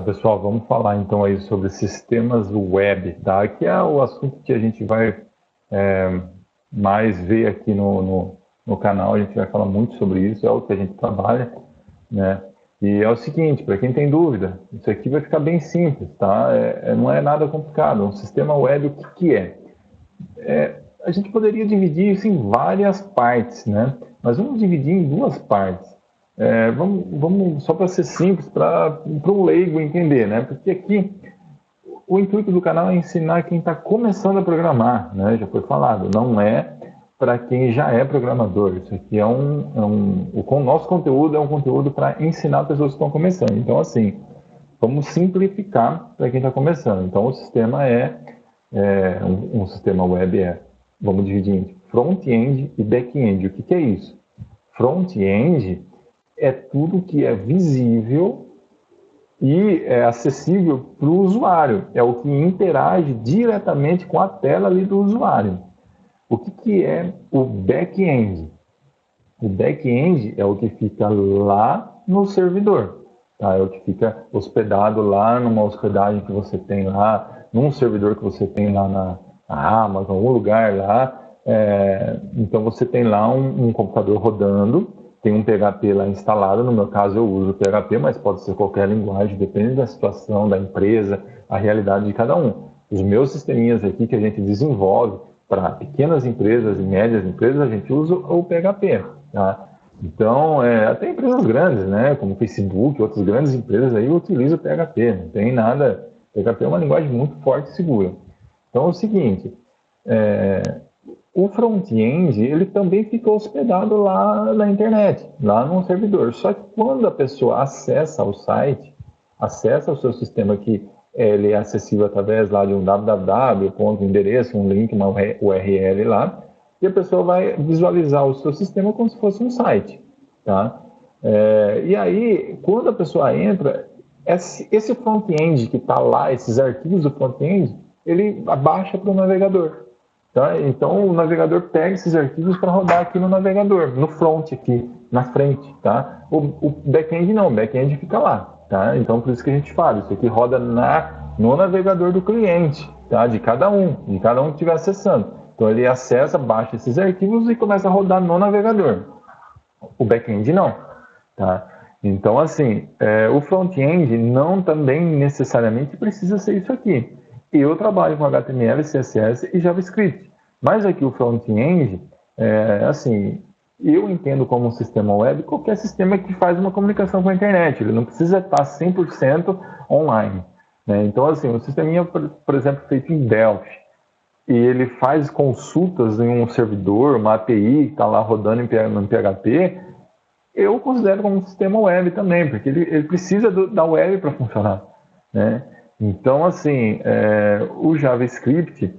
pessoal, vamos falar então aí sobre sistemas web, tá? Que é o assunto que a gente vai mais ver aqui no canal. A gente vai falar muito sobre isso, é o que a gente trabalha, né? E é o seguinte, para quem tem dúvida, isso aqui vai ficar bem simples, tá? Não é nada complicado. Um sistema web, o que é? A gente poderia dividir isso em várias partes, né? Mas vamos dividir em duas partes. Vamos só para ser simples, para o leigo entender, né? Porque aqui o intuito do canal é ensinar quem está começando a programar, né? Já foi falado, não é para quem já é programador. Isso aqui o nosso conteúdo é um conteúdo para ensinar pessoas que estão começando. Então, assim, vamos simplificar para quem está começando. Então, o sistema um sistema web vamos dividir em front-end e back-end. O que é isso? Front-end é tudo que é visível e é acessível para o usuário. É o que interage diretamente com a tela ali do usuário. O que é o back-end? O back-end é o que fica lá no servidor. Tá? É o que fica hospedado lá numa hospedagem que você tem lá, num servidor que você tem lá na Amazon, algum lugar lá. Então você tem lá um computador rodando, tem um PHP lá instalado. No meu caso eu uso PHP, mas pode ser qualquer linguagem, depende da situação, da empresa, a realidade de cada um. Os meus sisteminhas aqui que a gente desenvolve para pequenas empresas e médias empresas, a gente usa o PHP. Tá? Então, até empresas grandes, né, como Facebook, outras grandes empresas aí utilizam o PHP, não tem nada. PHP é uma linguagem muito forte e segura. Então é o seguinte, o front-end, ele também fica hospedado lá na internet, lá num servidor. Só que quando a pessoa acessa o site, acessa o seu sistema que ele é acessível através lá de um www, ponto, endereço, um link, uma URL lá, e a pessoa vai visualizar o seu sistema como se fosse um site, tá? E aí, quando a pessoa entra, esse front-end que está lá, esses arquivos do front-end, ele abaixa para o navegador. Tá? Então, o navegador pega esses arquivos para rodar aqui no navegador, no front aqui, na frente. Tá? O back-end não, o back-end fica lá. Tá? Então, por isso que a gente fala, isso aqui roda no navegador do cliente, tá? De cada um que estiver acessando. Então, ele acessa, baixa esses arquivos e começa a rodar no navegador. O back-end não. Tá? Então, assim, o front-end não também necessariamente precisa ser isso aqui. Eu trabalho com HTML, CSS e JavaScript. Mas aqui o front-end, assim, eu entendo como um sistema web qualquer sistema que faz uma comunicação com a internet. Ele não precisa estar 100% online. Né? Então, assim, um sisteminha, por exemplo, feito em Delphi, e ele faz consultas em um servidor, uma API que está lá rodando em PHP, eu considero como um sistema web também, porque ele precisa da web para funcionar. Né? Então, assim, o JavaScript,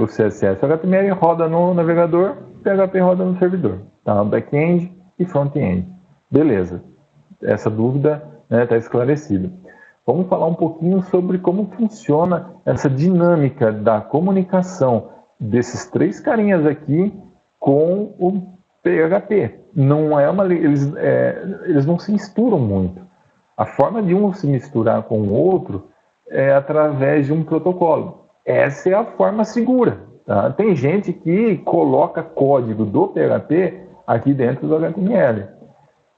o CSS, o HTML roda no navegador, o PHP roda no servidor. Tá? Back-end e front-end. Beleza. Essa dúvida está esclarecida. Vamos falar um pouquinho sobre como funciona essa dinâmica da comunicação desses três carinhas aqui com o PHP. Eles não se misturam muito. A forma de um se misturar com o outro é através de um protocolo. Essa é a forma segura. Tá? Tem gente que coloca código do PHP aqui dentro do HTML.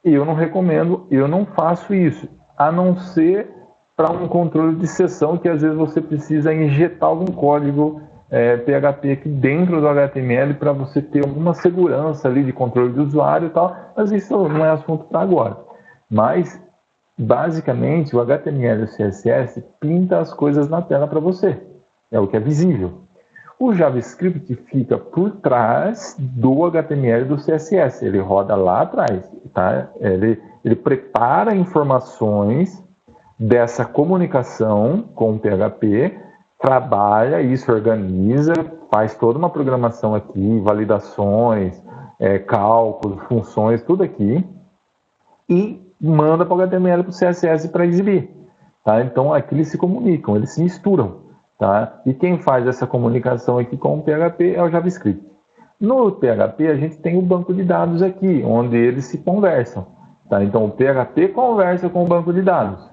Eu não recomendo, eu não faço isso, a não ser para um controle de sessão que às vezes você precisa injetar algum código PHP aqui dentro do HTML para você ter alguma segurança ali de controle do usuário e tal, mas isso não é assunto para agora. Mas basicamente, o HTML e o CSS pinta as coisas na tela para você. É o que é visível. O JavaScript fica por trás do HTML e do CSS. Ele roda lá atrás. Tá? Ele prepara informações dessa comunicação com o PHP, trabalha isso, organiza, faz toda uma programação aqui, validações, cálculos, funções, tudo aqui. E manda para o HTML e para o CSS para exibir. Tá? Então, aqui eles se comunicam, eles se misturam. Tá? E quem faz essa comunicação aqui com o PHP é o JavaScript. No PHP, a gente tem o banco de dados aqui, onde eles se conversam. Tá? Então, o PHP conversa com o banco de dados.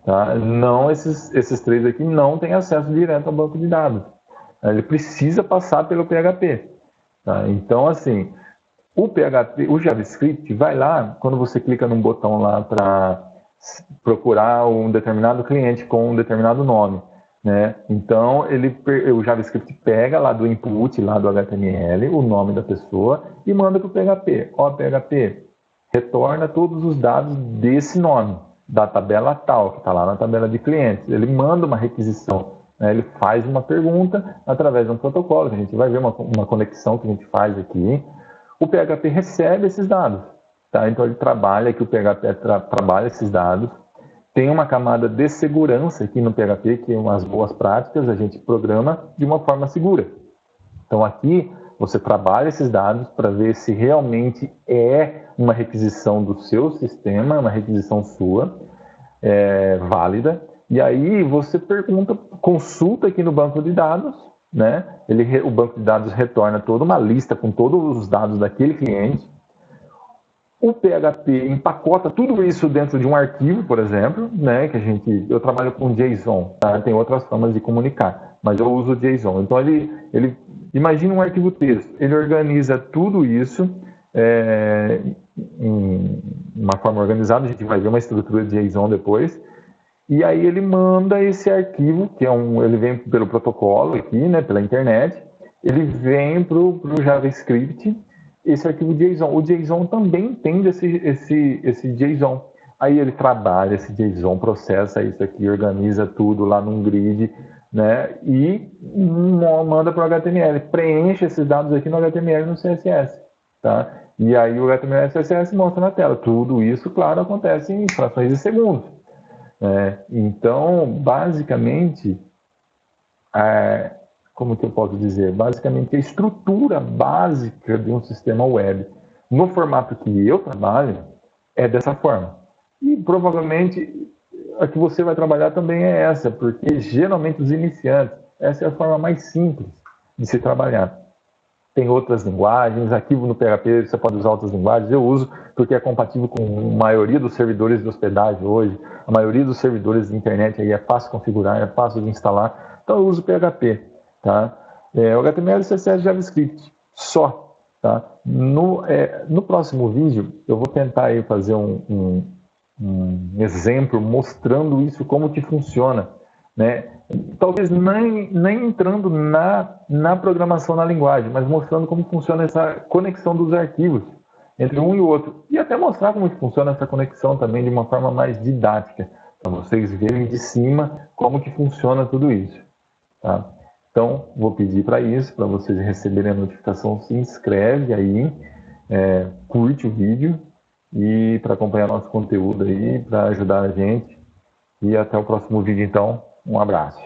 tá? Não, esses três aqui não têm acesso direto ao banco de dados. Ele precisa passar pelo PHP. Tá? Então, assim, o PHP, o JavaScript vai lá, quando você clica num botão lá para procurar um determinado cliente com um determinado nome, né? Então, o JavaScript pega lá do input, lá do HTML, o nome da pessoa e manda para o PHP. Ó, PHP, retorna todos os dados desse nome, da tabela tal, que está lá na tabela de clientes. Ele manda uma requisição, né? Ele faz uma pergunta através de um protocolo, que a gente vai ver uma conexão que a gente faz aqui. O PHP recebe esses dados, tá? Então ele trabalha, que o PHP trabalha esses dados. Tem uma camada de segurança aqui no PHP, que é umas boas práticas, a gente programa de uma forma segura. Então aqui você trabalha esses dados para ver se realmente é uma requisição do seu sistema, uma requisição sua, válida. E aí você pergunta, consulta aqui no banco de dados, né? O banco de dados retorna toda uma lista com todos os dados daquele cliente. O PHP empacota tudo isso dentro de um arquivo, por exemplo, né? Eu trabalho com JSON, tá? Tem outras formas de comunicar, mas eu uso JSON. Então ele imagina um arquivo texto, ele organiza tudo isso em uma forma organizada. A gente vai ver uma estrutura de JSON depois. E aí ele manda esse arquivo, ele vem pelo protocolo aqui, né, pela internet, ele vem para o JavaScript, esse arquivo JSON. O JSON também entende esse JSON. Aí ele trabalha esse JSON, processa isso aqui, organiza tudo lá num grid, né, e manda para o HTML, preenche esses dados aqui no HTML e no CSS. Tá? E aí o HTML e o CSS mostra na tela. Tudo isso, claro, acontece em frações de segundos. Então, basicamente, como que eu posso dizer? Basicamente, a estrutura básica de um sistema web, no formato que eu trabalho, é dessa forma. E provavelmente a que você vai trabalhar também é essa, porque geralmente os iniciantes, essa é a forma mais simples de se trabalhar. Tem outras linguagens, aqui no PHP você pode usar outras linguagens, eu uso porque é compatível com a maioria dos servidores de hospedagem hoje, a maioria dos servidores de internet aí é fácil de configurar, é fácil de instalar, então eu uso PHP, tá? O HTML, CSS, JavaScript, só, tá? No próximo vídeo eu vou tentar aí fazer um exemplo mostrando isso, como que funciona, né? Talvez nem entrando na programação na linguagem, mas mostrando como funciona essa conexão dos arquivos entre um e o outro. E até mostrar como funciona essa conexão também de uma forma mais didática, para vocês verem de cima como que funciona tudo isso. Tá? Então, vou pedir para isso, para vocês receberem a notificação, se inscreve aí, curte o vídeo, e para acompanhar nosso conteúdo aí, para ajudar a gente. E até o próximo vídeo, então. Um abraço.